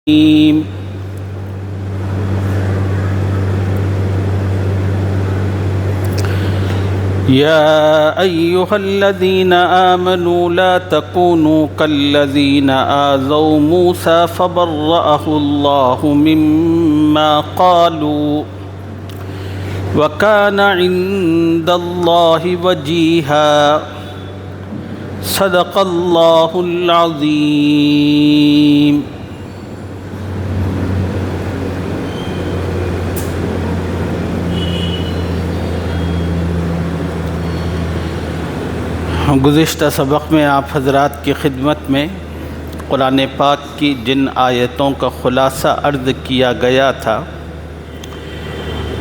الرحيم. يا أيها الذين آمنوا لا تكونوا كالذين آذوا موسى فبرأه الله مما قالوا وكان عند الله وجيها. صدق الله العظيم. گزشتہ سبق میں آپ حضرات کی خدمت میں قرآن پاک کی جن آیتوں کا خلاصہ عرض کیا گیا تھا،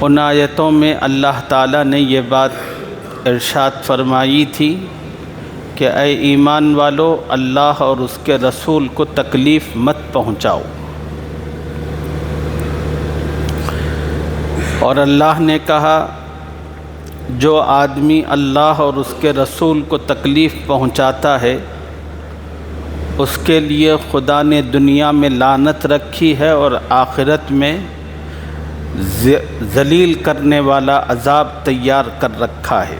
ان آیتوں میں اللہ تعالیٰ نے یہ بات ارشاد فرمائی تھی کہ اے ایمان والو، اللہ اور اس کے رسول کو تکلیف مت پہنچاؤ، اور اللہ نے کہا جو آدمی اللہ اور اس کے رسول کو تکلیف پہنچاتا ہے اس کے لیے خدا نے دنیا میں لعنت رکھی ہے اور آخرت میں ذلیل کرنے والا عذاب تیار کر رکھا ہے۔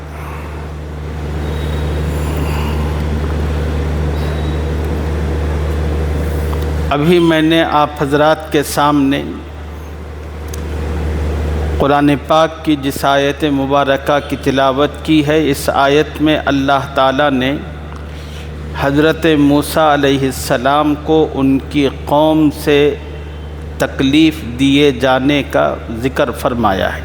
ابھی میں نے آپ حضرات کے سامنے قرآن پاک کی جس آیت مبارکہ کی تلاوت کی ہے، اس آیت میں اللہ تعالیٰ نے حضرت موسیٰ علیہ السلام کو ان کی قوم سے تکلیف دیے جانے کا ذکر فرمایا ہے،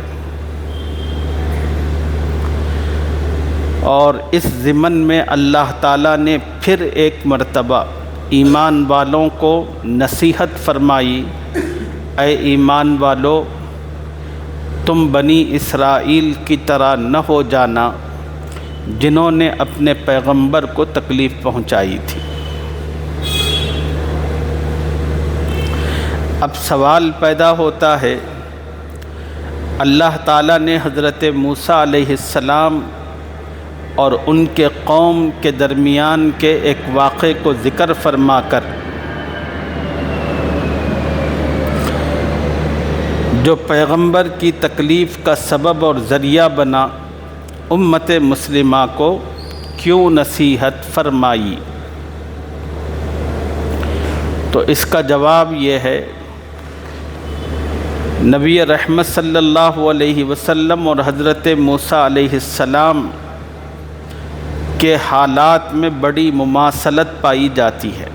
اور اس ضمن میں اللہ تعالیٰ نے پھر ایک مرتبہ ایمان والوں کو نصیحت فرمائی، اے ایمان والو، تم بنی اسرائیل کی طرح نہ ہو جانا جنہوں نے اپنے پیغمبر کو تکلیف پہنچائی تھی۔ اب سوال پیدا ہوتا ہے، اللہ تعالیٰ نے حضرت موسیٰ علیہ السلام اور ان کے قوم کے درمیان کے ایک واقعے کو ذکر فرما کر جو پیغمبر کی تکلیف کا سبب اور ذریعہ بنا، امت مسلمہ کو کیوں نصیحت فرمائی؟ تو اس کا جواب یہ ہے، نبی رحمت صلی اللہ علیہ وسلم اور حضرت موسیٰ علیہ السلام کے حالات میں بڑی مماثلت پائی جاتی ہے،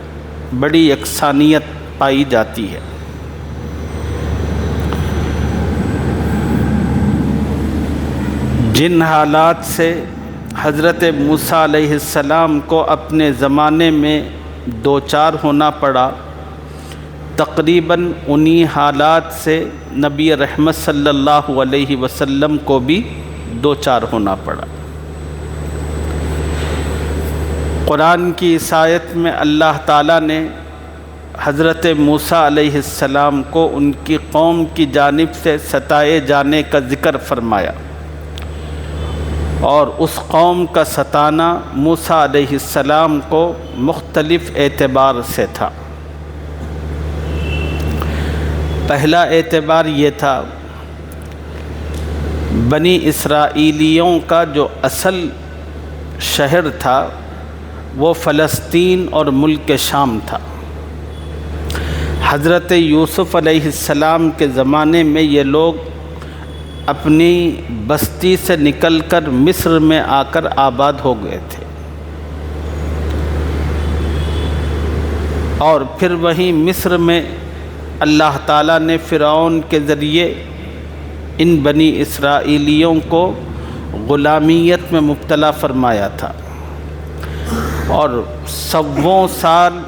بڑی یکسانیت پائی جاتی ہے۔ جن حالات سے حضرت موسیٰ علیہ السلام کو اپنے زمانے میں دوچار ہونا پڑا، تقریباً انہی حالات سے نبی رحمت صلی اللہ علیہ وسلم کو بھی دوچار ہونا پڑا۔ قرآن کی اس آیت میں اللہ تعالیٰ نے حضرت موسیٰ علیہ السلام کو ان کی قوم کی جانب سے ستائے جانے کا ذکر فرمایا، اور اس قوم کا ستانا موسیٰ علیہ السلام کو مختلف اعتبار سے تھا۔ پہلا اعتبار یہ تھا، بنی اسرائیلیوں کا جو اصل شہر تھا وہ فلسطین اور ملک شام تھا۔ حضرت یوسف علیہ السلام کے زمانے میں یہ لوگ اپنی بستی سے نکل کر مصر میں آ کر آباد ہو گئے تھے، اور پھر وہیں مصر میں اللہ تعالیٰ نے فرعون کے ذریعے ان بنی اسرائیلیوں کو غلامیت میں مبتلا فرمایا تھا، اور سووں سال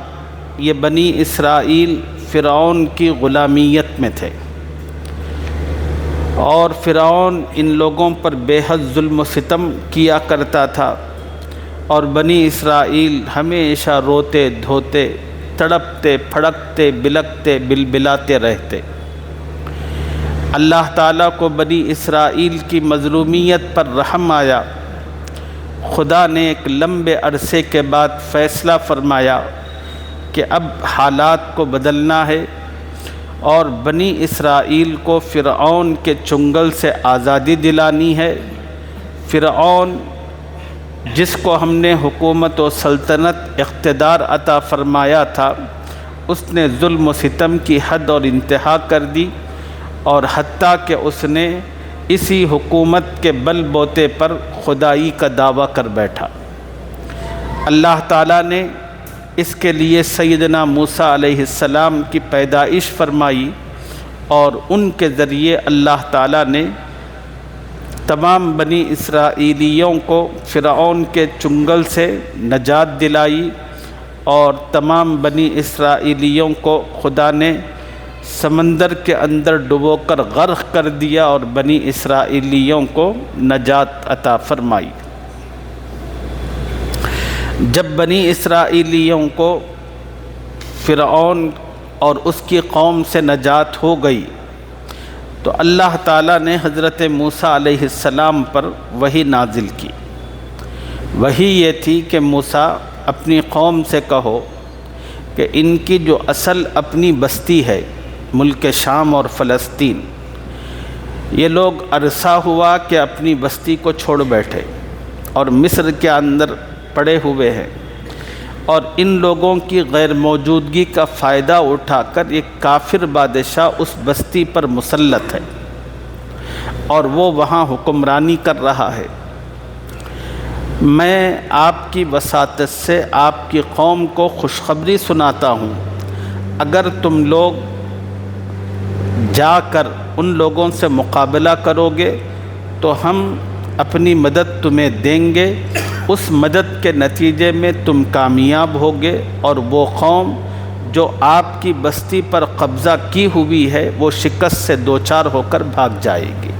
یہ بنی اسرائیل فرعون کی غلامیت میں تھے، اور فرعون ان لوگوں پر بے حد ظلم و ستم کیا کرتا تھا، اور بنی اسرائیل ہمیشہ روتے دھوتے تڑپتے پھڑکتے بلکتے بلبلاتے رہتے۔ اللہ تعالیٰ کو بنی اسرائیل کی مظلومیت پر رحم آیا، خدا نے ایک لمبے عرصے کے بعد فیصلہ فرمایا کہ اب حالات کو بدلنا ہے، اور بنی اسرائیل کو فرعون کے چنگل سے آزادی دلانی ہے۔ فرعون جس کو ہم نے حکومت و سلطنت اقتدار عطا فرمایا تھا، اس نے ظلم و ستم کی حد اور انتہا کر دی، اور حتیٰ کہ اس نے اسی حکومت کے بل بوتے پر خدائی کا دعویٰ کر بیٹھا۔ اللہ تعالیٰ نے اس کے لیے سیدنا موسیٰ علیہ السلام کی پیدائش فرمائی، اور ان کے ذریعے اللہ تعالیٰ نے تمام بنی اسرائیلیوں کو فرعون کے چنگل سے نجات دلائی، اور تمام بنی اسرائیلیوں کو خدا نے سمندر کے اندر ڈبو کر غرق کر دیا، اور بنی اسرائیلیوں کو نجات عطا فرمائی۔ جب بنی اسرائیلیوں کو فرعون اور اس کی قوم سے نجات ہو گئی تو اللہ تعالیٰ نے حضرت موسیٰ علیہ السلام پر وحی نازل کی۔ وحی یہ تھی کہ موسیٰ اپنی قوم سے کہو کہ ان کی جو اصل اپنی بستی ہے ملک شام اور فلسطین، یہ لوگ عرصہ ہوا کہ اپنی بستی کو چھوڑ بیٹھے اور مصر کے اندر پڑے ہوئے ہیں، اور ان لوگوں کی غیر موجودگی کا فائدہ اٹھا کر ایک کافر بادشاہ اس بستی پر مسلط ہے، اور وہ وہاں حکمرانی کر رہا ہے۔ میں آپ کی وساطت سے آپ کی قوم کو خوشخبری سناتا ہوں، اگر تم لوگ جا کر ان لوگوں سے مقابلہ کرو گے تو ہم اپنی مدد تمہیں دیں گے، اس مدد کے نتیجے میں تم کامیاب ہوگے، اور وہ قوم جو آپ کی بستی پر قبضہ کی ہوئی ہے وہ شکست سے دوچار ہو کر بھاگ جائے گی۔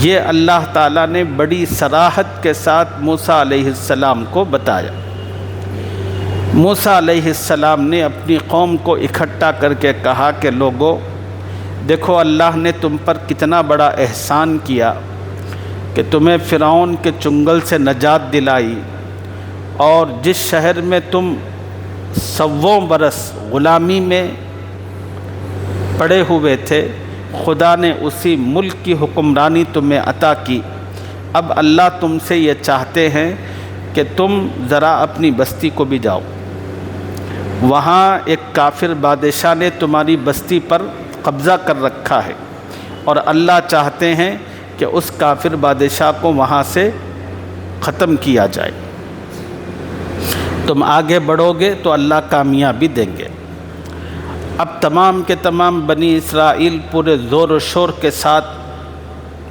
یہ اللہ تعالیٰ نے بڑی صراحت کے ساتھ موسیٰ علیہ السلام کو بتایا۔ موسیٰ علیہ السلام نے اپنی قوم کو اکٹھا کر کے کہا کہ لوگو، دیکھو اللہ نے تم پر کتنا بڑا احسان کیا کہ تمہیں فرعون کے چنگل سے نجات دلائی، اور جس شہر میں تم 100 برس غلامی میں پڑے ہوئے تھے، خدا نے اسی ملک کی حکمرانی تمہیں عطا کی۔ اب اللہ تم سے یہ چاہتے ہیں کہ تم ذرا اپنی بستی کو بھی جاؤ، وہاں ایک کافر بادشاہ نے تمہاری بستی پر قبضہ کر رکھا ہے، اور اللہ چاہتے ہیں کہ اس کافر بادشاہ کو وہاں سے ختم کیا جائے۔ تم آگے بڑھو گے تو اللہ کامیابی دیں گے۔ اب تمام کے تمام بنی اسرائیل پورے زور و شور کے ساتھ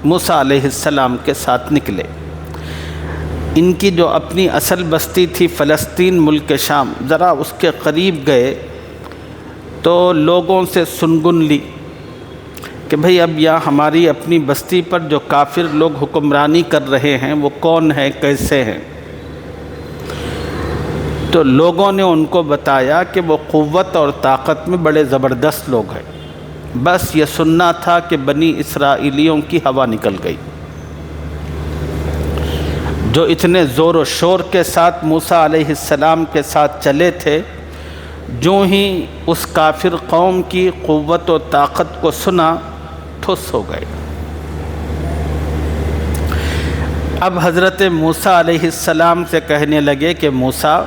موسیٰ علیہ السلام کے ساتھ نکلے۔ ان کی جو اپنی اصل بستی تھی فلسطین ملک شام، ذرا اس کے قریب گئے تو لوگوں سے سنگن لی کہ بھئی اب یہاں ہماری اپنی بستی پر جو کافر لوگ حکمرانی کر رہے ہیں وہ کون ہیں، کیسے ہیں؟ تو لوگوں نے ان کو بتایا کہ وہ قوت اور طاقت میں بڑے زبردست لوگ ہیں، بس یہ سننا تھا کہ بنی اسرائیلیوں کی ہوا نکل گئی۔ جو اتنے زور و شور کے ساتھ موسیٰ علیہ السلام کے ساتھ چلے تھے، جو ہی اس کافر قوم کی قوت و طاقت کو سنا، ٹھس ہو گئے۔ اب حضرت موسیٰ علیہ السلام سے کہنے لگے کہ موسیٰ،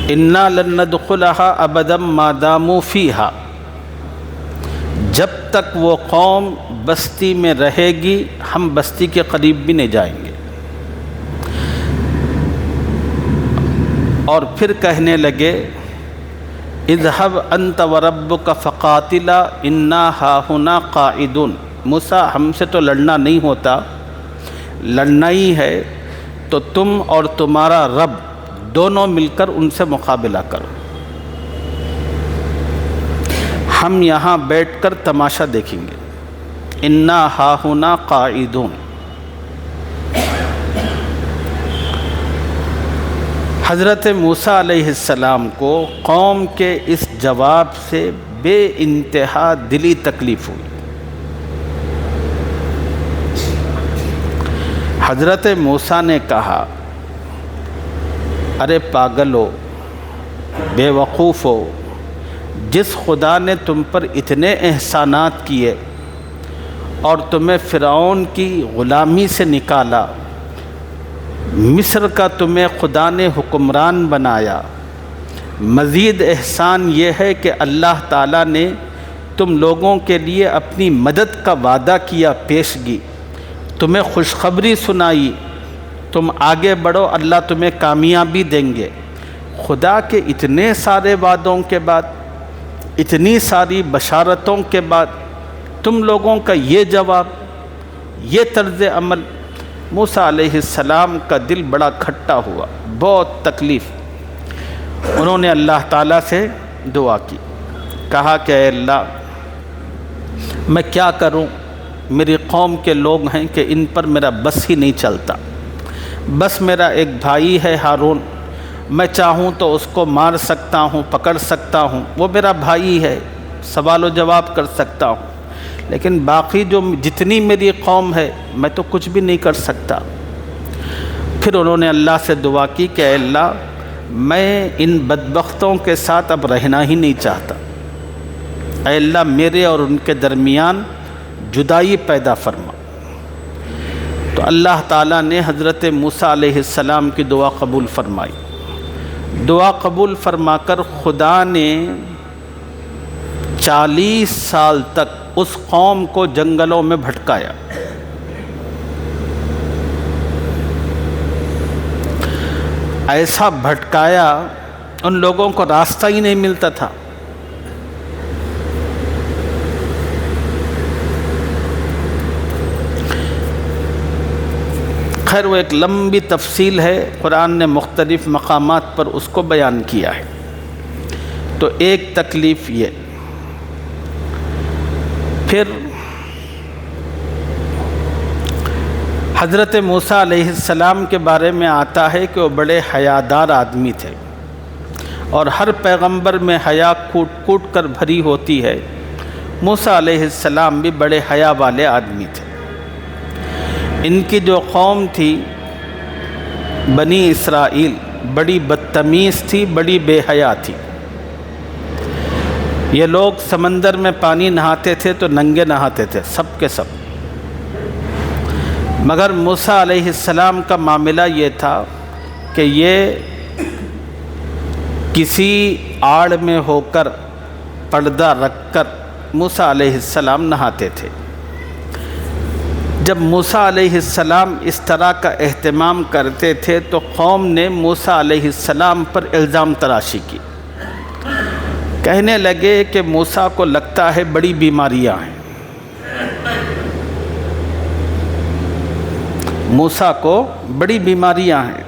اِنَّا لَن نَدْخُلَهَا أَبَدًا مَا دَامُوا فِيهَا، جب تک وہ قوم بستی میں رہے گی ہم بستی کے قریب بھی نہیں جائیں گے۔ اور پھر کہنے لگے اذهب انت وربك فقاتلا انا هاهنا قاعدون، موسیٰ ہم سے تو لڑنا نہیں ہوتا، لڑنا ہی ہے تو تم اور تمہارا رب دونوں مل کر ان سے مقابلہ کرو، ہم یہاں بیٹھ کر تماشا دیکھیں گے۔ انا ہاہنا قاعدون۔ حضرت موسیٰ علیہ السلام کو قوم کے اس جواب سے بے انتہا دلی تکلیف ہوئی۔ حضرت موسیٰ نے کہا ارے پاگلو، بے وقوفو، جس خدا نے تم پر اتنے احسانات کیے اور تمہیں فرعون کی غلامی سے نکالا، مصر کا تمہیں خدا نے حکمران بنایا، مزید احسان یہ ہے کہ اللہ تعالیٰ نے تم لوگوں کے لیے اپنی مدد کا وعدہ کیا، پیشگی، تمہیں خوشخبری سنائی، تم آگے بڑھو، اللہ تمہیں کامیابی دیں گے۔ خدا کے اتنے سارے وعدوں کے بعد، اتنی ساری بشارتوں کے بعد تم لوگوں کا یہ جواب، یہ طرز عمل۔ موسیٰ علیہ السلام کا دل بڑا کھٹا ہوا، بہت تکلیف۔ انہوں نے اللہ تعالیٰ سے دعا کی، کہا کہ اے اللہ، میں کیا کروں، میری قوم کے لوگ ہیں کہ ان پر میرا بس ہی نہیں چلتا۔ بس میرا ایک بھائی ہے ہارون، میں چاہوں تو اس کو مار سکتا ہوں، پکڑ سکتا ہوں، وہ میرا بھائی ہے، سوال و جواب کر سکتا ہوں، لیکن باقی جتنی میری قوم ہے میں تو کچھ بھی نہیں کر سکتا۔ پھر انہوں نے اللہ سے دعا کی کہ اے اللہ، میں ان بدبختوں کے ساتھ اب رہنا ہی نہیں چاہتا، اے اللہ میرے اور ان کے درمیان جدائی پیدا فرما۔ تو اللہ تعالیٰ نے حضرت موسیٰ علیہ السلام کی دعا قبول فرمائی۔ دعا قبول فرما کر خدا نے 40 سال تک اس قوم کو جنگلوں میں بھٹکایا۔ ایسا بھٹکایا ان لوگوں کو راستہ ہی نہیں ملتا تھا۔ خیر وہ ایک لمبی تفصیل ہے، قرآن نے مختلف مقامات پر اس کو بیان کیا ہے۔ تو ایک تکلیف یہ، پھر حضرت موسیٰ علیہ السلام کے بارے میں آتا ہے کہ وہ بڑے حیادار آدمی تھے، اور ہر پیغمبر میں حیا کوٹ کوٹ کر بھری ہوتی ہے۔ موسیٰ علیہ السلام بھی بڑے حیا والے آدمی تھے۔ ان کی جو قوم تھی بنی اسرائیل، بڑی بدتمیز تھی، بڑی بے حیا تھی۔ یہ لوگ سمندر میں پانی نہاتے تھے تو ننگے نہاتے تھے، سب کے سب۔ مگر موسیٰ علیہ السلام کا معاملہ یہ تھا کہ یہ کسی آڑ میں ہو کر، پردہ رکھ کر موسیٰ علیہ السلام نہاتے تھے۔ جب موسیٰ علیہ السلام اس طرح کا اہتمام کرتے تھے تو قوم نے موسیٰ علیہ السلام پر الزام تراشی کی، کہنے لگے کہ موسیٰ کو لگتا ہے بڑی بیماریاں ہیں، موسیٰ کو بڑی بیماریاں ہیں،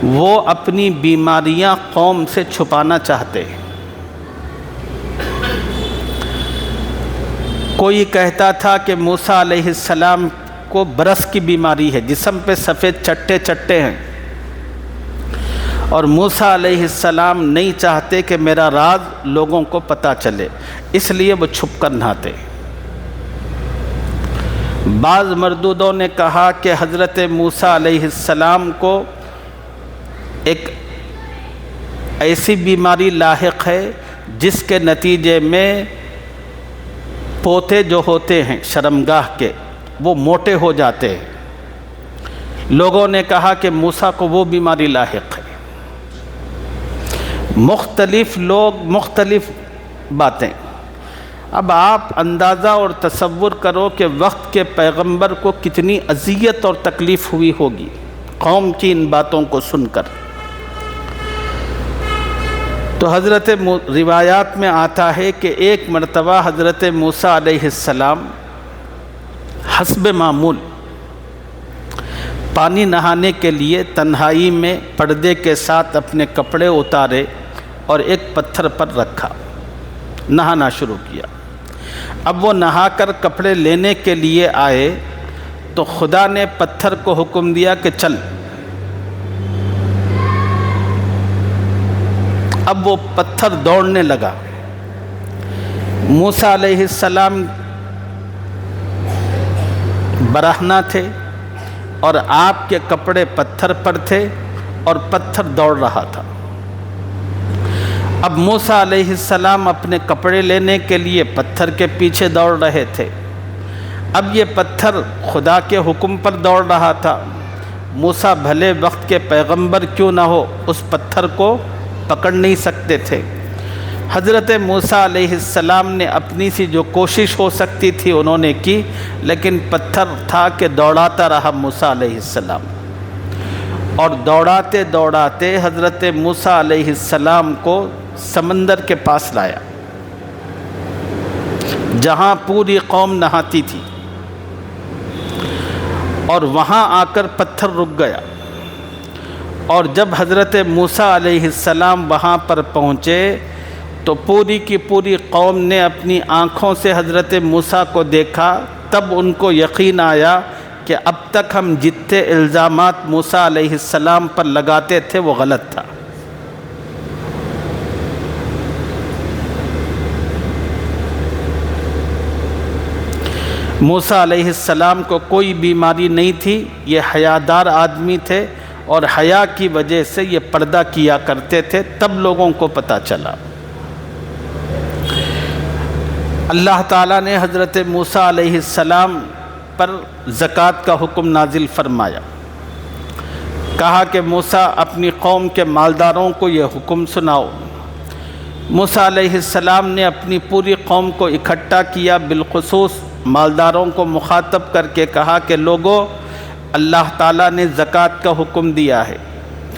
وہ اپنی بیماریاں قوم سے چھپانا چاہتے ہیں۔ کوئی کہتا تھا کہ موسیٰ علیہ السلام کو برس کی بیماری ہے، جسم پہ سفید چٹے چٹے ہیں، اور موسیٰ علیہ السلام نہیں چاہتے کہ میرا راز لوگوں کو پتہ چلے، اس لیے وہ چھپ کر نہاتے۔ بعض مردودوں نے کہا کہ حضرت موسیٰ علیہ السلام کو ایک ایسی بیماری لاحق ہے جس کے نتیجے میں پوتے جو ہوتے ہیں شرمگاہ کے، وہ موٹے ہو جاتے ہیں۔ لوگوں نے کہا کہ موسیٰ کو وہ بیماری لاحق ہے۔ مختلف لوگ مختلف باتیں۔ اب آپ اندازہ اور تصور کرو کہ وقت کے پیغمبر کو کتنی اذیت اور تکلیف ہوئی ہوگی قوم کی ان باتوں کو سن کر۔ تو حضرت روایات میں آتا ہے کہ ایک مرتبہ حضرت موسیٰ علیہ السلام حسب معمول پانی نہانے کے لیے تنہائی میں پردے کے ساتھ اپنے کپڑے اتارے اور ایک پتھر پر رکھا، نہانا شروع کیا۔ اب وہ نہا کر کپڑے لینے کے لیے آئے تو خدا نے پتھر کو حکم دیا کہ چل۔ اب وہ پتھر دوڑنے لگا۔ موسیٰ علیہ السلام برہنہ تھے اور آپ کے کپڑے پتھر پر تھے، اور پتھر دوڑ رہا تھا۔ اب موسیٰ علیہ السلام اپنے کپڑے لینے کے لیے پتھر کے پیچھے دوڑ رہے تھے۔ اب یہ پتھر خدا کے حکم پر دوڑ رہا تھا۔ موسیٰ بھلے وقت کے پیغمبر کیوں نہ ہو، اس پتھر کو پکڑ نہیں سکتے تھے۔ حضرت موسیٰ علیہ السلام نے اپنی سی جو کوشش ہو سکتی تھی انہوں نے کی، لیکن پتھر تھا کہ دوڑاتا رہا موسیٰ علیہ السلام، اور دوڑاتے دوڑاتے حضرت موسیٰ علیہ السلام کو سمندر کے پاس لایا، جہاں پوری قوم نہاتی تھی، اور وہاں آ کر پتھر رک گیا۔ اور جب حضرت موسیٰ علیہ السلام وہاں پر پہنچے تو پوری کی پوری قوم نے اپنی آنکھوں سے حضرت موسیٰ کو دیکھا۔ تب ان کو یقین آیا کہ اب تک ہم جتنے الزامات موسیٰ علیہ السلام پر لگاتے تھے وہ غلط تھا۔ موسیٰ علیہ السلام کو کوئی بیماری نہیں تھی، یہ حیادار آدمی تھے، اور حیا کی وجہ سے یہ پردہ کیا کرتے تھے۔ تب لوگوں کو پتہ چلا۔ اللہ تعالیٰ نے حضرت موسیٰ علیہ السلام پر زکوٰۃ کا حکم نازل فرمایا۔ کہا کہ موسیٰ اپنی قوم کے مالداروں کو یہ حکم سناؤ۔ موسیٰ علیہ السلام نے اپنی پوری قوم کو اکٹھا کیا، بالخصوص مالداروں کو مخاطب کر کے کہا کہ لوگوں، اللہ تعالیٰ نے زکوٰۃ کا حکم دیا ہے،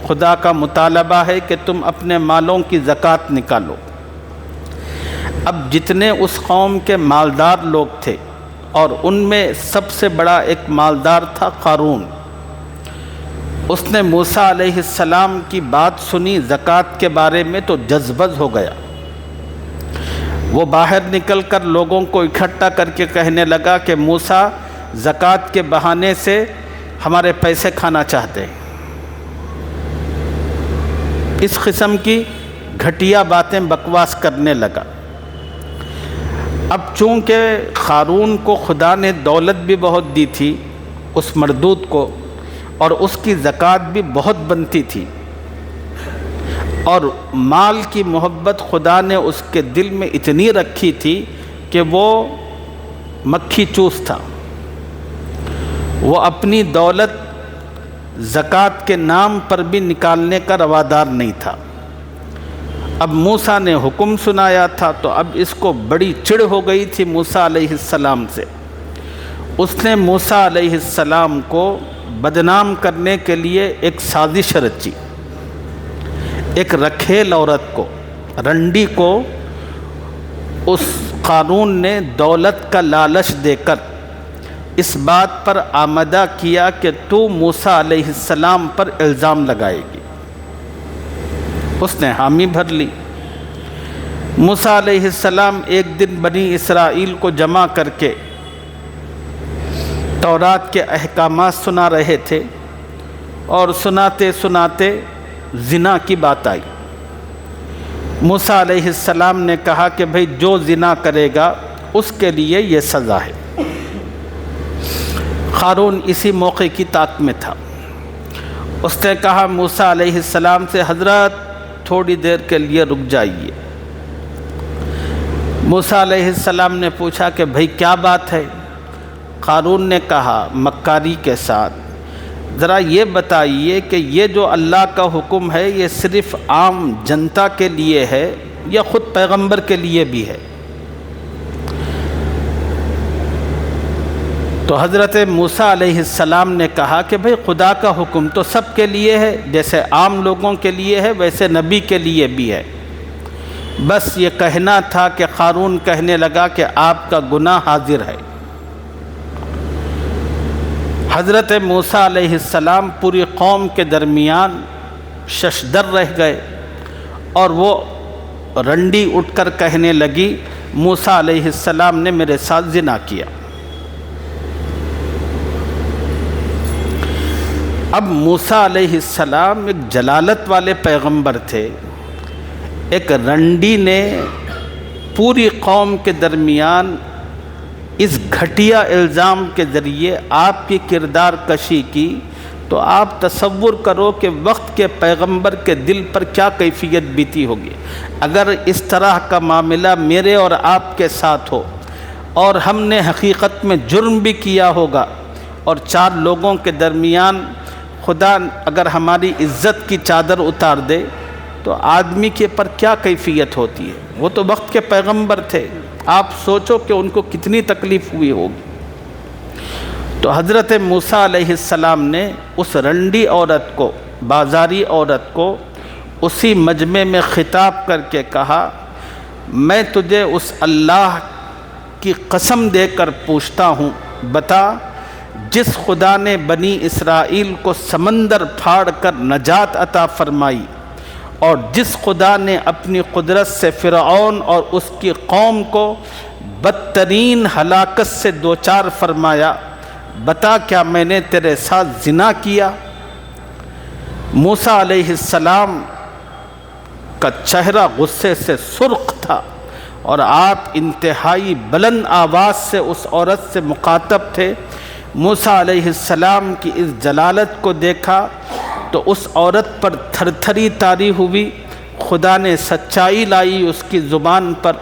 خدا کا مطالبہ ہے کہ تم اپنے مالوں کی زکوٰۃ نکالو۔ اب جتنے اس قوم کے مالدار لوگ تھے، اور ان میں سب سے بڑا ایک مالدار تھا قارون، اس نے موسیٰ علیہ السلام کی بات سنی زکوٰۃ کے بارے میں تو جذبذ ہو گیا۔ وہ باہر نکل کر لوگوں کو اکٹھا کر کے کہنے لگا کہ موسیٰ زکوٰۃ کے بہانے سے ہمارے پیسے کھانا چاہتے ہیں۔ اس قسم کی گھٹیا باتیں بکواس کرنے لگا۔ اب چونکہ قارون کو خدا نے دولت بھی بہت دی تھی اس مردود کو، اور اس کی زکوٰۃ بھی بہت بنتی تھی، اور مال کی محبت خدا نے اس کے دل میں اتنی رکھی تھی کہ وہ مکھی چوس تھا۔ وہ اپنی دولت زکوٰۃ کے نام پر بھی نکالنے کا روادار نہیں تھا۔ اب موسیٰ نے حکم سنایا تھا تو اب اس کو بڑی چڑ ہو گئی تھی موسیٰ علیہ السلام سے۔ اس نے موسیٰ علیہ السلام کو بدنام کرنے کے لیے ایک سازش رچی۔ ایک رکھیل عورت کو، رنڈی کو، اس قارون نے دولت کا لالچ دے کر اس بات پر آمادہ کیا کہ تو موسیٰ علیہ السلام پر الزام لگائے گی۔ اس نے حامی بھر لی۔ موسیٰ علیہ السلام ایک دن بنی اسرائیل کو جمع کر کے تورات کے احکامات سنا رہے تھے، اور سناتے سناتے زنا کی بات آئی۔ موسیٰ علیہ السلام نے کہا کہ بھئی جو زنا کرے گا اس کے لیے یہ سزا ہے۔ قارون اسی موقع کی طاق میں تھا۔ اس نے کہا موسیٰ علیہ السلام سے، حضرت تھوڑی دیر کے لیے رک جائیے۔ موسیٰ علیہ السلام نے پوچھا کہ بھئی کیا بات ہے؟ قارون نے کہا مکاری کے ساتھ، ذرا یہ بتائیے کہ یہ جو اللہ کا حکم ہے یہ صرف عام جنتا کے لیے ہے یا خود پیغمبر کے لیے بھی ہے؟ تو حضرت موسیٰ علیہ السلام نے کہا کہ بھئی خدا کا حکم تو سب کے لیے ہے، جیسے عام لوگوں کے لیے ہے ویسے نبی کے لیے بھی ہے۔ بس یہ کہنا تھا کہ قارون کہنے لگا کہ آپ کا گناہ حاضر ہے۔ حضرت موسیٰ علیہ السلام پوری قوم کے درمیان ششدر رہ گئے، اور وہ رنڈی اٹھ کر کہنے لگی موسیٰ علیہ السلام نے میرے ساتھ زنا کیا۔ اب موسیٰ علیہ السلام ایک جلالت والے پیغمبر تھے، ایک رنڈی نے پوری قوم کے درمیان اس گھٹیا الزام کے ذریعے آپ کی کردار کشی کی تو آپ تصور کرو کہ وقت کے پیغمبر کے دل پر کیا کیفیت بیتی ہوگی اگر اس طرح کا معاملہ میرے اور آپ کے ساتھ ہو اور ہم نے حقیقت میں جرم بھی کیا ہوگا اور چار لوگوں کے درمیان خدا اگر ہماری عزت کی چادر اتار دے تو آدمی کے پر کیا کیفیت ہوتی ہے۔ وہ تو وقت کے پیغمبر تھے، آپ سوچو کہ ان کو کتنی تکلیف ہوئی ہوگی۔ تو حضرت موسیٰ علیہ السلام نے اس رنڈی عورت کو، بازاری عورت کو اسی مجمع میں خطاب کر کے کہا، میں تجھے اس اللہ کی قسم دے کر پوچھتا ہوں، بتا جس خدا نے بنی اسرائیل کو سمندر پھاڑ کر نجات عطا فرمائی اور جس خدا نے اپنی قدرت سے فرعون اور اس کی قوم کو بدترین ہلاکت سے دوچار فرمایا، بتا کیا میں نے تیرے ساتھ زنا کیا؟ موسیٰ علیہ السلام کا چہرہ غصے سے سرخ تھا اور آپ انتہائی بلند آواز سے اس عورت سے مخاطب تھے۔ موسیٰ علیہ السلام کی اس جلالت کو دیکھا تو اس عورت پر تھر تھری طاری ہوئی، خدا نے سچائی لائی اس کی زبان پر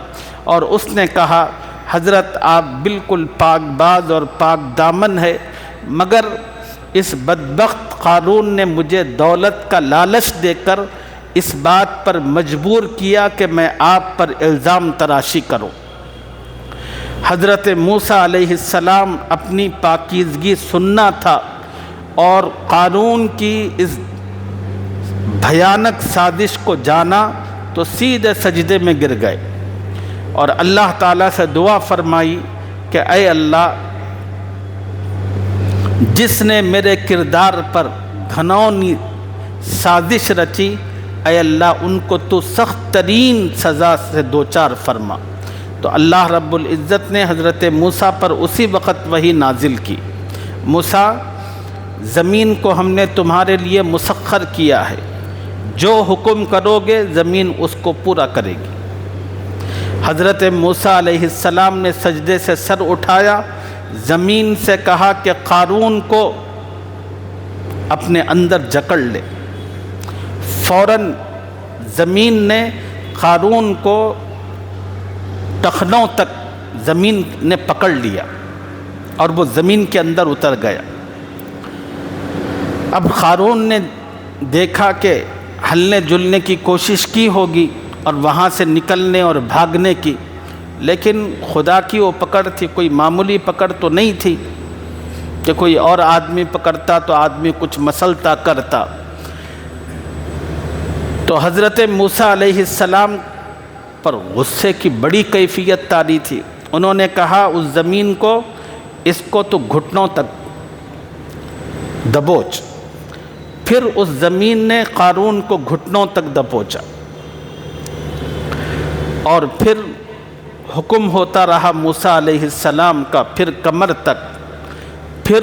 اور اس نے کہا، حضرت آپ بالکل پاک باز اور پاک دامن ہے، مگر اس بدبخت قارون نے مجھے دولت کا لالچ دے کر اس بات پر مجبور کیا کہ میں آپ پر الزام تراشی کروں۔ حضرت موسیٰ علیہ السلام اپنی پاکیزگی سننا تھا اور قارون کی اس بھیانک سازش کو جانا تو سیدھے سجدے میں گر گئے اور اللہ تعالیٰ سے دعا فرمائی کہ اے اللہ، جس نے میرے کردار پر گھناؤنی سازش رچی، اے اللہ ان کو تو سخت ترین سزا سے دوچار فرما۔ تو اللہ رب العزت نے حضرت موسیٰ پر اسی وقت وحی نازل کی، موسیٰ زمین کو ہم نے تمہارے لیے مسخر کیا ہے، جو حکم کرو گے زمین اس کو پورا کرے گی۔ حضرت موسیٰ علیہ السلام نے سجدے سے سر اٹھایا، زمین سے کہا کہ قارون کو اپنے اندر جکڑ لے۔ فوراً زمین نے قارون کو ٹخنوں تک زمین نے پکڑ لیا اور وہ زمین کے اندر اتر گیا۔ اب قارون نے دیکھا کہ ہلنے جلنے کی کوشش کی ہوگی اور وہاں سے نکلنے اور بھاگنے کی، لیکن خدا کی وہ پکڑ تھی، کوئی معمولی پکڑ تو نہیں تھی کہ کوئی اور آدمی پکڑتا تو آدمی کچھ مسلتا کرتا۔ تو حضرت موسیٰ علیہ السلام پر غصے کی بڑی کیفیت طاری تھی۔ انہوں نے کہا اس زمین کو، اس کو تو گھٹنوں تک دبوچ۔ پھر اس زمین نے قارون کو گھٹنوں تک دبوچا اور پھر حکم ہوتا رہا موسیٰ علیہ السلام کا، پھر کمر تک، پھر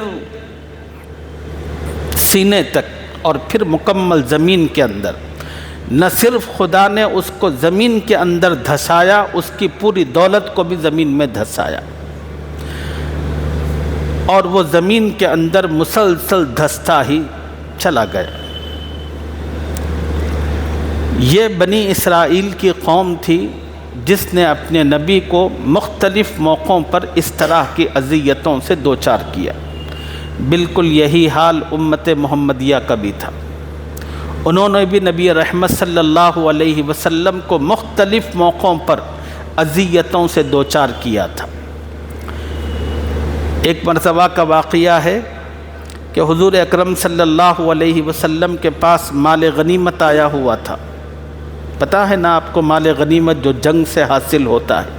سینے تک اور پھر مکمل زمین کے اندر۔ نہ صرف خدا نے اس کو زمین کے اندر دھسایا، اس کی پوری دولت کو بھی زمین میں دھسایا اور وہ زمین کے اندر مسلسل دھستا ہی چلا گیا۔ یہ بنی اسرائیل کی قوم تھی جس نے اپنے نبی کو مختلف موقعوں پر اس طرح کی اذیتوں سے دوچار کیا۔ بالکل یہی حال امت محمدیہ کا بھی تھا، انہوں نے بھی نبی رحمت صلی اللہ علیہ وسلم کو مختلف موقعوں پر اذیتوں سے دوچار کیا تھا۔ ایک مرتبہ کا واقعہ ہے کہ حضور اکرم صلی اللہ علیہ وسلم کے پاس مال غنیمت آیا ہوا تھا۔ پتہ ہے نا آپ کو، مال غنیمت جو جنگ سے حاصل ہوتا ہے،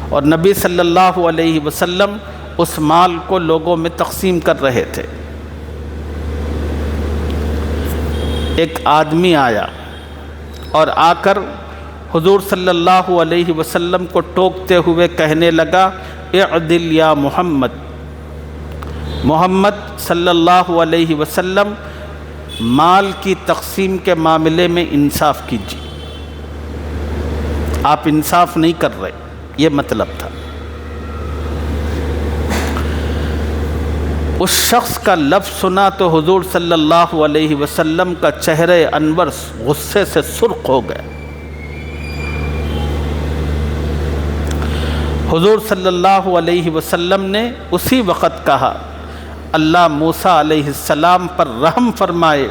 اور نبی صلی اللہ علیہ وسلم اس مال کو لوگوں میں تقسیم کر رہے تھے۔ ایک آدمی آیا اور آ کر حضور صلی اللہ علیہ وسلم کو ٹوکتے ہوئے کہنے لگا، اعدل یا محمد، محمد صلی اللہ علیہ وسلم مال کی تقسیم کے معاملے میں انصاف کیجیے، آپ انصاف نہیں کر رہے، یہ مطلب تھا۔ اس شخص کا لفظ سنا تو حضور صلی اللہ علیہ وسلم کا چہرہ انور غصے سے سرخ ہو گیا۔ حضور صلی اللہ علیہ وسلم نے اسی وقت کہا اللہ موسیٰ علیہ السلام پر رحم فرمائے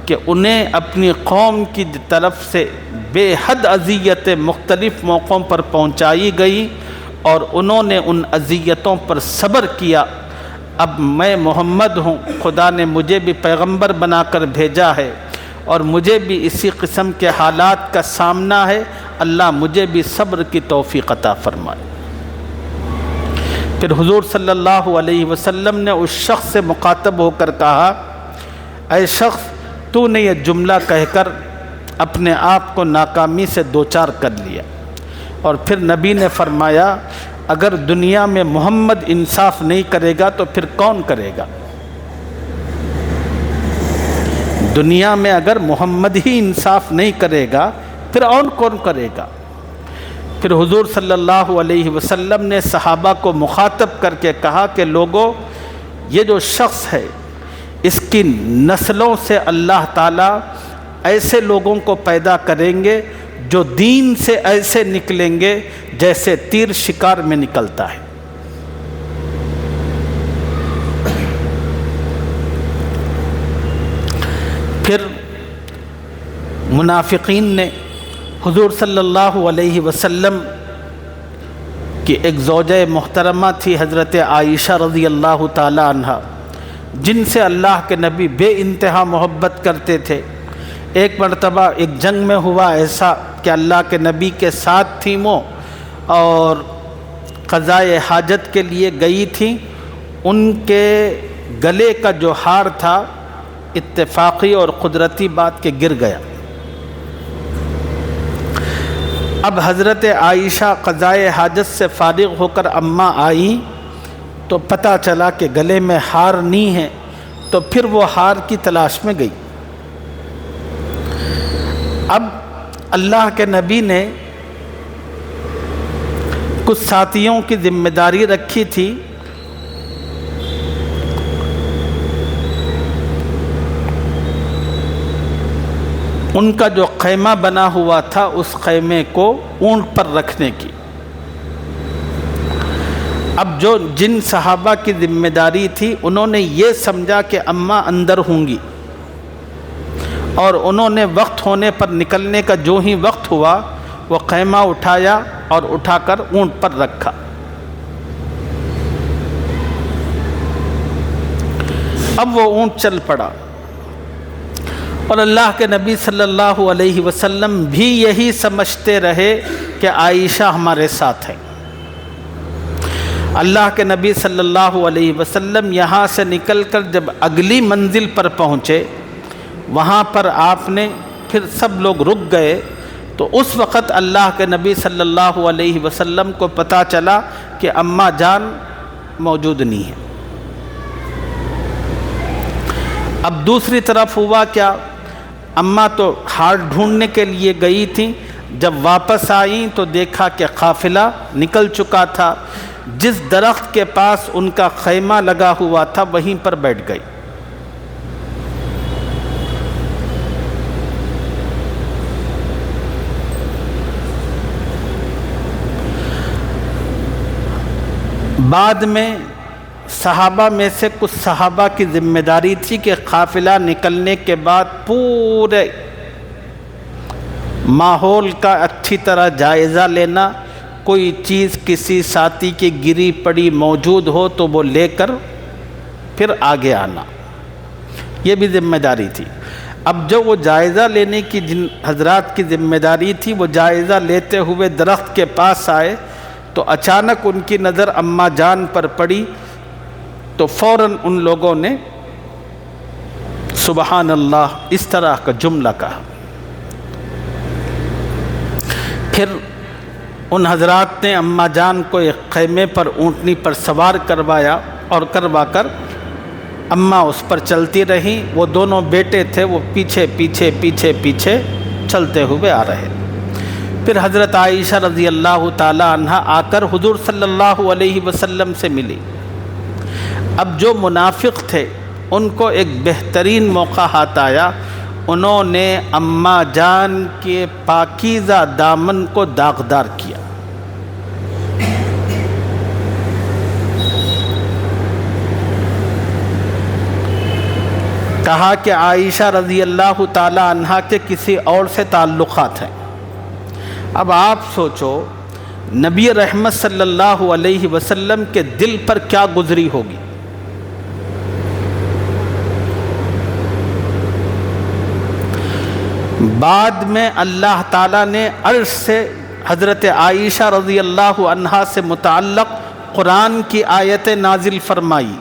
کہ انہیں اپنی قوم کی طرف سے بے حد اذیتیں مختلف موقعوں پر پہنچائی گئی اور انہوں نے ان اذیتوں پر صبر کیا۔ اب میں محمد ہوں، خدا نے مجھے بھی پیغمبر بنا کر بھیجا ہے اور مجھے بھی اسی قسم کے حالات کا سامنا ہے، اللہ مجھے بھی صبر کی توفیق عطا فرمائے۔ پھر حضور صلی اللہ علیہ وسلم نے اس شخص سے مخاطب ہو کر کہا اے شخص تو نے یہ جملہ کہہ کر اپنے آپ کو ناکامی سے دوچار کر لیا۔ اور پھر نبی نے فرمایا اگر دنیا میں محمد انصاف نہیں کرے گا تو پھر کون کرے گا؟ دنیا میں اگر محمد ہی انصاف نہیں کرے گا پھر اور کون کرے گا؟ پھر حضور صلی اللہ علیہ وسلم نے صحابہ کو مخاطب کر کے کہا کہ لوگوں یہ جو شخص ہے اس کی نسلوں سے اللہ تعالیٰ ایسے لوگوں کو پیدا کریں گے جو دین سے ایسے نکلیں گے جیسے تیر شکار میں نکلتا ہے۔ پھر منافقین نے حضور صلی اللہ علیہ وسلم کی ایک زوجہ محترمہ تھی حضرت عائشہ رضی اللہ تعالی عنہ، جن سے اللہ کے نبی بے انتہا محبت کرتے تھے۔ ایک مرتبہ ایک جنگ میں ہوا ایسا کہ اللہ کے نبی کے ساتھ تھیں وہ اور قضائے حاجت کے لیے گئی تھیں۔ ان کے گلے کا جو ہار تھا اتفاقی اور قدرتی بات کے گر گیا۔ اب حضرت عائشہ قضائے حاجت سے فارغ ہو کر اماں آئیں تو پتہ چلا کہ گلے میں ہار نہیں ہے، تو پھر وہ ہار کی تلاش میں گئی۔ اب اللہ کے نبی نے کچھ ساتھیوں کی ذمہ داری رکھی تھی، ان کا جو خیمہ بنا ہوا تھا اس خیمے کو اونٹ پر رکھنے کی۔ اب جن صحابہ کی ذمہ داری تھی انہوں نے یہ سمجھا کہ اماں اندر ہوں گی، اور انہوں نے وقت ہونے پر نکلنے کا جو ہی وقت ہوا وہ خیمہ اٹھایا اور اٹھا کر اونٹ پر رکھا۔ اب وہ اونٹ چل پڑا اور اللہ کے نبی صلی اللہ علیہ وسلم بھی یہی سمجھتے رہے کہ عائشہ ہمارے ساتھ ہے۔ اللہ کے نبی صلی اللہ علیہ وسلم یہاں سے نکل کر جب اگلی منزل پر پہنچے، وہاں پر آپ نے پھر سب لوگ رک گئے، تو اس وقت اللہ کے نبی صلی اللہ علیہ وسلم کو پتہ چلا کہ اماں جان موجود نہیں ہے۔ اب دوسری طرف ہوا کیا، اماں تو ہار ڈھونڈنے کے لیے گئی تھیں، جب واپس آئیں تو دیکھا کہ قافلہ نکل چکا تھا۔ جس درخت کے پاس ان کا خیمہ لگا ہوا تھا وہیں پر بیٹھ گئی۔ بعد میں صحابہ میں سے کچھ صحابہ کی ذمہ داری تھی کہ قافلہ نکلنے کے بعد پورے ماحول کا اچھی طرح جائزہ لینا، کوئی چیز کسی ساتھی کی گری پڑی موجود ہو تو وہ لے کر پھر آگے آنا، یہ بھی ذمہ داری تھی۔ اب جو وہ جائزہ لینے کی جن حضرات کی ذمہ داری تھی وہ جائزہ لیتے ہوئے درخت کے پاس آئے تو اچانک ان کی نظر اماں جان پر پڑی، تو فوراً ان لوگوں نے سبحان اللہ اس طرح کا جملہ کہا۔ پھر ان حضرات نے اماں جان کو ایک خیمے پر اونٹنی پر سوار کروایا اور کروا کر اماں اس پر چلتی رہیں، وہ دونوں بیٹے تھے وہ پیچھے پیچھے پیچھے پیچھے چلتے ہوئے آ رہے۔ پھر حضرت عائشہ رضی اللہ تعالی عنہ آ کر حضور صلی اللہ علیہ وسلم سے ملی۔ اب جو منافق تھے ان کو ایک بہترین موقع ہاتھ آیا، انہوں نے اماں جان کے پاکیزہ دامن کو داغدار کیا۔ کہا کہ عائشہ رضی اللہ تعالی عنہا کے کسی اور سے تعلقات ہیں۔ اب آپ سوچو نبی رحمت صلی اللہ علیہ وسلم کے دل پر کیا گزری ہوگی۔ بعد میں اللہ تعالیٰ نے عرش سے حضرت عائشہ رضی اللہ عنہا سے متعلق قرآن کی آیت نازل فرمائی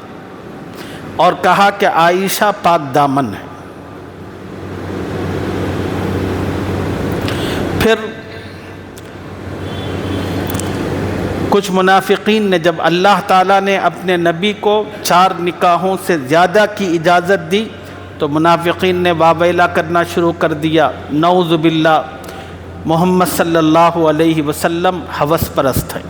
اور کہا کہ عائشہ پاک دامن ہے۔ پھر کچھ منافقین نے جب اللہ تعالیٰ نے اپنے نبی کو 4 نکاحوں سے زیادہ کی اجازت دی تو منافقین نے واویلا کرنا شروع کر دیا، نعوذ باللہ محمد صلی اللہ علیہ وسلم ہوس پرست ہیں۔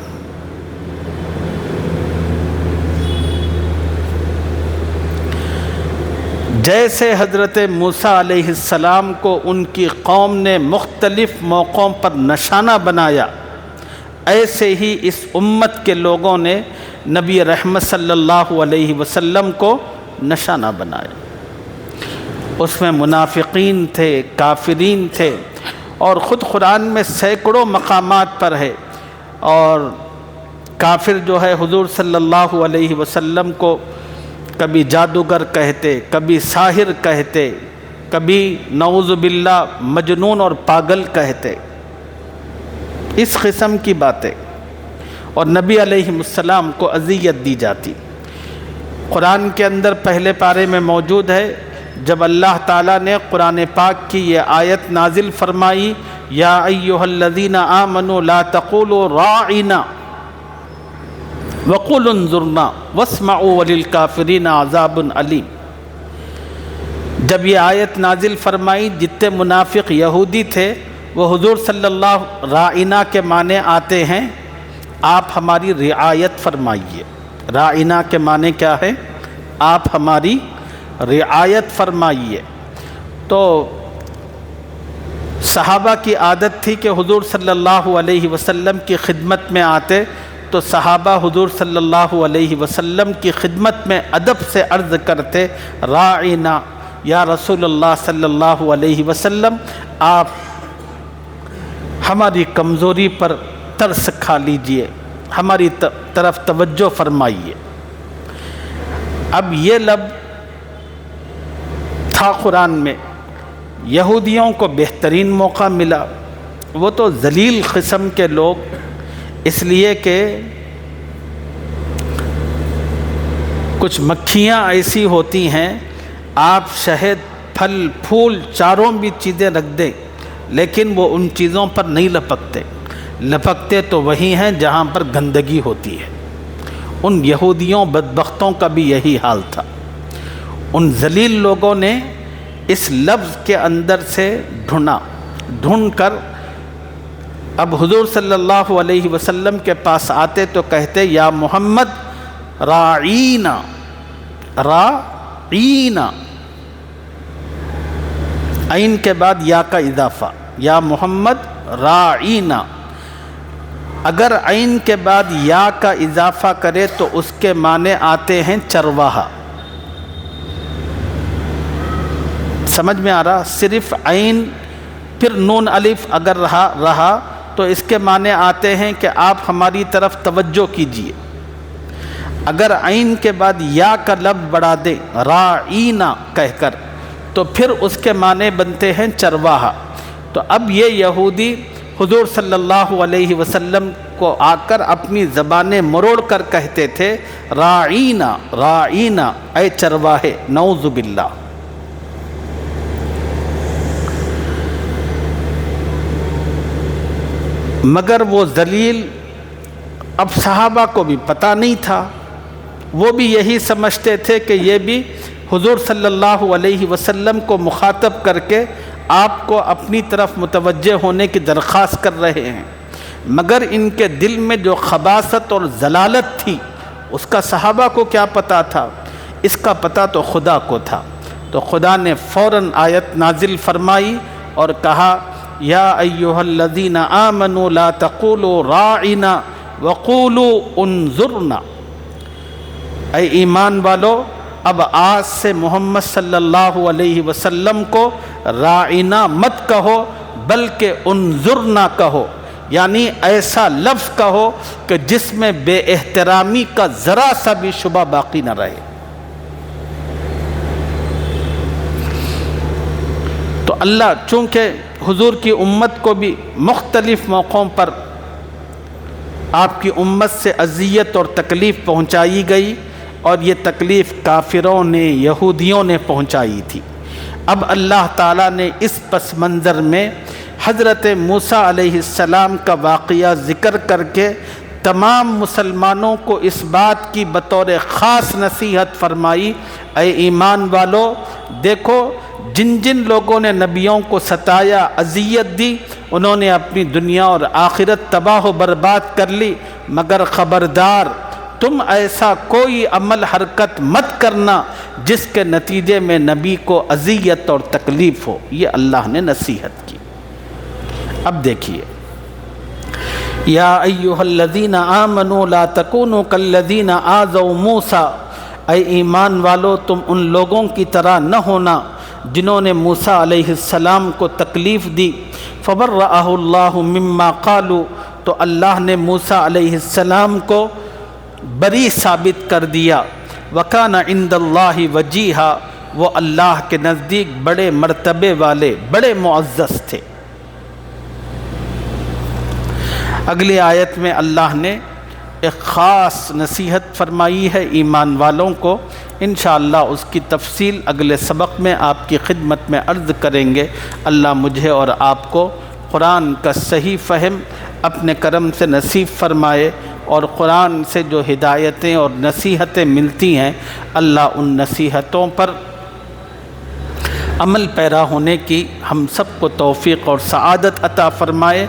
جیسے حضرت موسیٰ علیہ السلام کو ان کی قوم نے مختلف موقعوں پر نشانہ بنایا، ایسے ہی اس امت کے لوگوں نے نبی رحمت صلی اللہ علیہ وسلم کو نشانہ بنایا۔ اس میں منافقین تھے، کافرین تھے، اور خود قرآن میں سینکڑوں مقامات پر ہے۔ اور کافر جو ہے حضور صلی اللہ علیہ وسلم کو کبھی جادوگر کہتے، کبھی ساحر کہتے، کبھی نعوذ باللہ مجنون اور پاگل کہتے، اس قسم کی باتیں، اور نبی علیہ السلام کو اذیت دی جاتی۔ قرآن کے اندر پہلے پارے میں موجود ہے، جب اللہ تعالیٰ نے قرآن پاک کی یہ آیت نازل فرمائی، یا ایھا الذین آمنوا لا تقولوا راعنا وقولوا انظرنا واسمعوا وللکافرین عذاب علیم۔ جب یہ آیت نازل فرمائی، جتنے منافق یہودی تھے وہ حضور صلی اللہ راعنا کے معنی آتے ہیں آپ ہماری رعایت فرمائیے۔ راعنا کے معنی کیا ہے؟ آپ ہماری رعایت فرمائیے۔ تو صحابہ کی عادت تھی کہ حضور صلی اللہ علیہ وسلم کی خدمت میں آتے تو صحابہ حضور صلی اللہ علیہ وسلم کی خدمت میں ادب سے عرض کرتے، راعنا یا رسول اللہ صلی اللہ علیہ وسلم، آپ ہماری کمزوری پر ترس کھا لیجئے، ہماری طرف توجہ فرمائیے۔ اب یہ لفظ تھا قرآن میں، یہودیوں کو بہترین موقع ملا، وہ تو ذلیل قسم کے لوگ، اس لیے کہ کچھ مکھیاں ایسی ہوتی ہیں، آپ شہد، پھل، پھول چاروں بھی چیزیں رکھ دیں لیکن وہ ان چیزوں پر نہیں لپکتے تو وہی ہیں جہاں پر گندگی ہوتی ہے۔ ان یہودیوں بدبختوں کا بھی یہی حال تھا۔ ان ذلیل لوگوں نے اس لفظ کے اندر سے ڈھونڈ کر اب حضور صلی اللہ علیہ وسلم کے پاس آتے تو کہتے، یا محمد راعینا، راعینا، عین کے بعد یا کا اضافہ، یا محمد راعینا۔ اگر عین کے بعد یا کا اضافہ کرے تو اس کے معنی آتے ہیں چرواہا۔ سمجھ میں آ رہا؟ صرف عین پھر نون الف اگر رہا تو اس کے معنی آتے ہیں کہ آپ ہماری طرف توجہ کیجیے۔ اگر عین کے بعد یا کا لفظ بڑھا دیں راعینا کہہ کر تو پھر اس کے معنی بنتے ہیں چرواہا۔ تو اب یہ یہودی حضور صلی اللہ علیہ وسلم کو آ کر اپنی زبانیں مروڑ کر کہتے تھے، راعینا، راعینا، اے چرواہے، نعوذ باللہ۔ مگر وہ ذلیل، اب صحابہ کو بھی پتہ نہیں تھا، وہ بھی یہی سمجھتے تھے کہ یہ بھی حضور صلی اللہ علیہ وسلم کو مخاطب کر کے آپ کو اپنی طرف متوجہ ہونے کی درخواست کر رہے ہیں، مگر ان کے دل میں جو خباثت اور ضلالت تھی اس کا صحابہ کو کیا پتہ تھا؟ اس کا پتہ تو خدا کو تھا۔ تو خدا نے فوراً آیت نازل فرمائی اور کہا یا ایھا الذین آمنوا لا تقولوا راعنا وقولوا انظرنا، اے ایمان والو اب آج سے محمد صلی اللہ علیہ وسلم کو راعنا مت کہو بلکہ انظرنا کہو، یعنی ایسا لفظ کہو کہ جس میں بے احترامی کا ذرا سا بھی شبہ باقی نہ رہے۔ تو اللہ چونکہ حضور کی امت کو بھی مختلف موقعوں پر آپ کی امت سے اذیت اور تکلیف پہنچائی گئی، اور یہ تکلیف کافروں نے، یہودیوں نے پہنچائی تھی۔ اب اللہ تعالیٰ نے اس پس منظر میں حضرت موسیٰ علیہ السلام کا واقعہ ذکر کر کے تمام مسلمانوں کو اس بات کی بطور خاص نصیحت فرمائی، اے ایمان والو دیکھو جن جن لوگوں نے نبیوں کو ستایا، اذیت دی، انہوں نے اپنی دنیا اور آخرت تباہ و برباد کر لی، مگر خبردار تم ایسا کوئی عمل حرکت مت کرنا جس کے نتیجے میں نبی کو اذیت اور تکلیف ہو۔ یہ اللہ نے نصیحت کی۔ اب دیکھیے یا ایھا الذین آمنوا لا تکونوا کالذین آذوا موسیٰ، اے ایمان والو تم ان لوگوں کی طرح نہ ہونا جنہوں نے موسیٰ علیہ السلام کو تکلیف دی۔ فبرأہ اللہ مما قالوا، تو اللہ نے موسیٰ علیہ السلام کو بری ثابت کر دیا۔ وکان عند اللہ وجیہا، وہ اللہ کے نزدیک بڑے مرتبے والے، بڑے معزز تھے۔ اگلی آیت میں اللہ نے ایک خاص نصیحت فرمائی ہے ایمان والوں کو، انشاءاللہ اس کی تفصیل اگلے سبق میں آپ کی خدمت میں عرض کریں گے۔ اللہ مجھے اور آپ کو قرآن کا صحیح فہم اپنے کرم سے نصیب فرمائے، اور قرآن سے جو ہدایتیں اور نصیحتیں ملتی ہیں اللہ ان نصیحتوں پر عمل پیرا ہونے کی ہم سب کو توفیق اور سعادت عطا فرمائے۔